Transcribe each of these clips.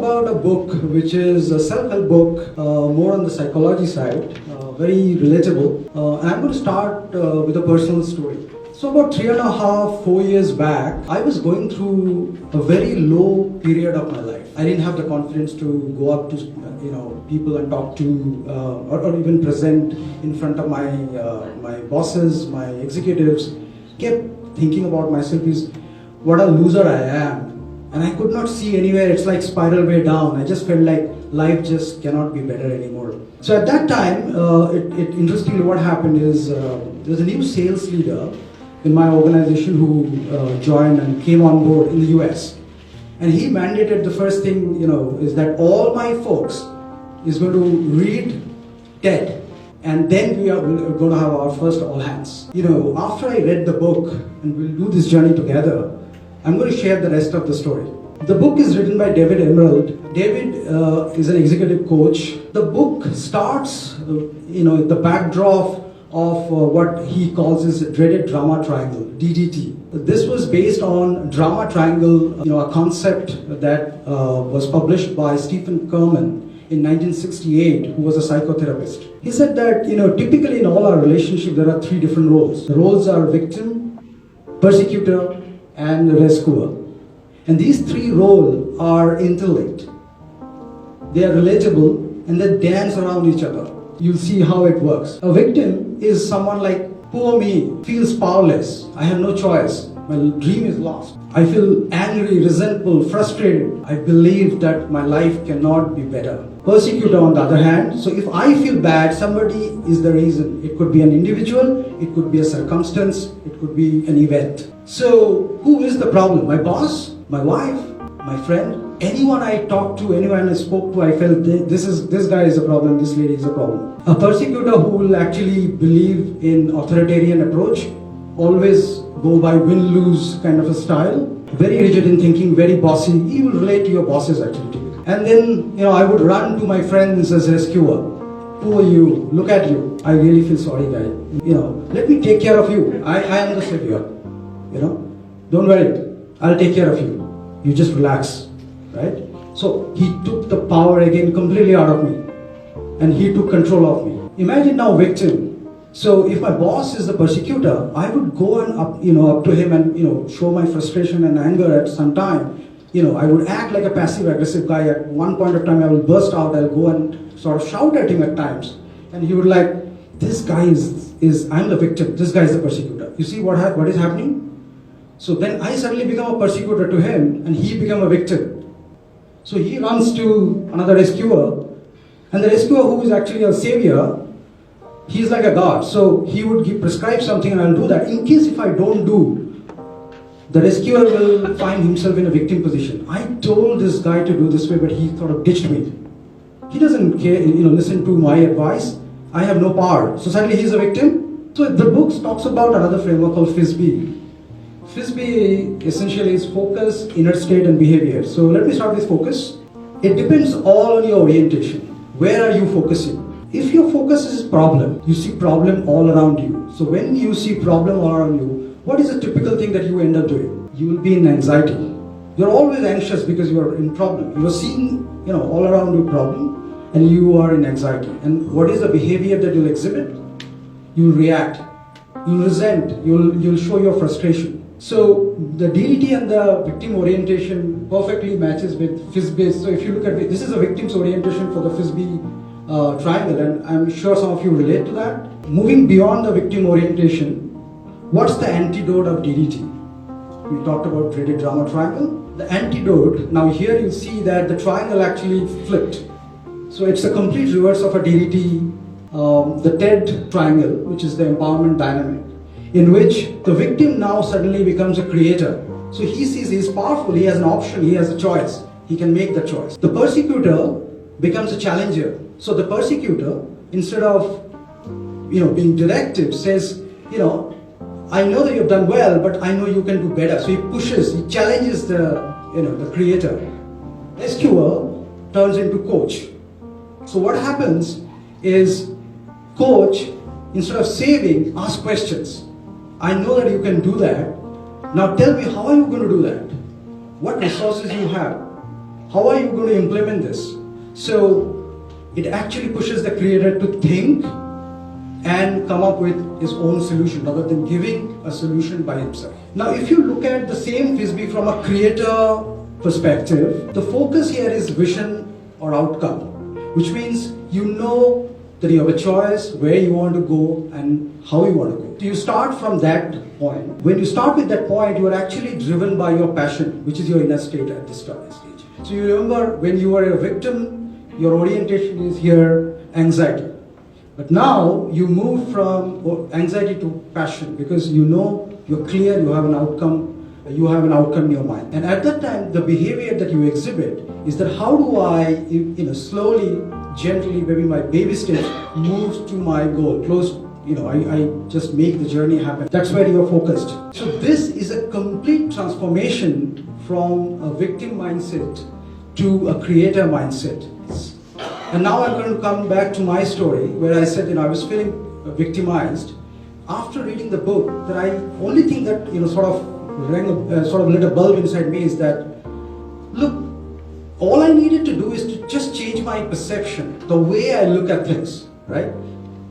about a book which is a self-help book, more on the psychology side, very relatable. And I'm going to start with a personal story. So about 3.5, 4 years back, I was going through a very low period of my life. I didn't have the confidence to go up to people and talk to or even present in front of my bosses, my executives. Kept thinking about myself is what a loser I am. And I could not see anywhere. It's like spiral way down. I just felt like life just cannot be better anymore. So at that time, interestingly what happened is there was a new sales leader in my organization who joined and came on board in the US. And he mandated the first thing, is that all my folks is going to read TED. And then we are going to have our first all hands. After I read the book, and we'll do this journey together, I'm going to share the rest of the story. The book is written by David Emerald. David is an executive coach. The book starts, the backdrop of what he calls his dreaded drama triangle, DDT. This was based on drama triangle, a concept that was published by Stephen Kerman in 1968, who was a psychotherapist. He said that, typically in all our relationships, there are 3 different roles. The roles are victim, persecutor, and rescuer. And these 3 roles are interlinked. They are relatable and they dance around each other. You'll see how it works. A victim is someone like, poor me, feels powerless. I have no choice. My dream is lost. I feel angry, resentful, frustrated. I believe that my life cannot be better. Persecutor on the other hand, so if I feel bad, somebody is the reason. It could be an individual, it could be a circumstance, it could be an event. So who is the problem? My boss? My wife? My friend? Anyone I talked to, anyone I spoke to, I felt this guy is a problem, this lady is a problem. A persecutor who will actually believe in authoritarian approach, always go by win-lose kind of a style, very rigid in thinking, very bossy. He will relate to your bosses actually. And then, I would run to my friends as rescuer. Who are you? Look at you. I really feel sorry, guy. Let me take care of you. I am the savior. Don't worry. I'll take care of you. You just relax, right? So he took the power again completely out of me. And he took control of me. Imagine now victim. So if my boss is the persecutor, I would go and up to him and, show my frustration and anger at some time. I would act like a passive-aggressive guy. At one point of time, I will burst out. I'll go and sort of shout at him at times. And he would like, this guy is I'm the victim. This guy is the persecutor. You see what is happening? So then I suddenly become a persecutor to him, and he become a victim. So he runs to another rescuer. And the rescuer, who is actually a savior, he's like a god. So he would prescribe something, and I'll do that. In case if I don't do, the rescuer will find himself in a victim position. I told this guy to do this way, but he sort of ditched me. He doesn't care, listen to my advice. I have no power. So suddenly he's a victim. So the book talks about another framework called FISB. FISB essentially is focus, inner state, and behavior. So let me start with focus. It depends all on your orientation. Where are you focusing? If your focus is problem, you see problem all around you. So when you see problem all around you, what is the typical thing that you end up doing? You will be in anxiety. You're always anxious because you are in problem. You are seeing, all around you problem, and you are in anxiety. And what is the behavior that you'll exhibit? You'll react. You'll resent. You'll show your frustration. So the DDT and the victim orientation perfectly matches with FISB. So if you look at it, this is a victim's orientation for the FISB triangle, and I'm sure some of you relate to that. Moving beyond the victim orientation, what's the antidote of DDT? We talked about dreaded drama triangle. The antidote, now here you see that the triangle actually flipped. So it's a complete reverse of a DDT, the TED triangle, which is the empowerment dynamic, in which the victim now suddenly becomes a creator. So he sees he's powerful, he has an option, he has a choice. He can make the choice. The persecutor becomes a challenger. So the persecutor, instead of being directive, says, I know that you've done well, but I know you can do better. So he pushes, he challenges the creator. Rescuer turns into coach. So what happens is coach, instead of saving, asks questions. I know that you can do that. Now tell me, how are you going to do that? What resources you have? how are you going to implement this? So it actually pushes the creator to think and come up with his own solution rather than giving a solution by himself. Now, if you look at the same frisbee from a creator perspective, the focus here is vision or outcome, which means you know that you have a choice where you want to go and how you want to go. So you start from that point. When you start with that point, you are actually driven by your passion, which is your inner state at this stage. So you remember when you were a victim, your orientation is here, anxiety. But now you move from anxiety to passion because you know you're clear, you have an outcome in your mind. And at that time, the behavior that you exhibit is that how do I, slowly, gently, maybe my baby steps, move to my goal, close, I just make the journey happen. That's where you're focused. So this is a complete transformation from a victim mindset to a creator mindset. And now I'm going to come back to my story where I said, I was feeling victimized. After reading the book, that I only thing that sort of lit a bulb inside me is that, look, all I needed to do is to just change my perception, the way I look at things, right?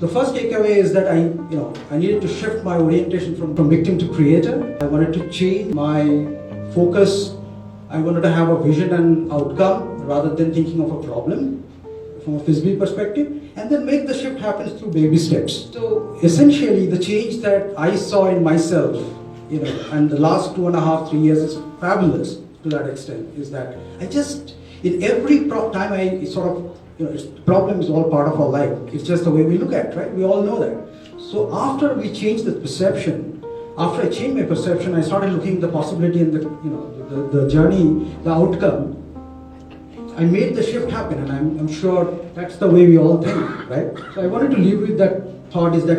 The first takeaway is that I needed to shift my orientation from victim to creator. I wanted to change my focus. I wanted to have a vision and outcome rather than thinking of a problem from a frisbee perspective, and then make the shift happen through baby steps. So essentially, the change that I saw in myself, and the last 2.5-3 years is fabulous to that extent, is that I just, in every time I sort of, problem is all part of our life. It's just the way we look at it, right? We all know that. So after we changed the perception, after I changed my perception, I started looking at the possibility and the journey, the outcome. I made the shift happen, and I'm sure that's the way we all think, right? So I wanted to leave with that thought is that,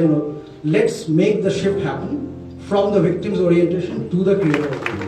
let's make the shift happen from the victim's orientation to the creator orientation.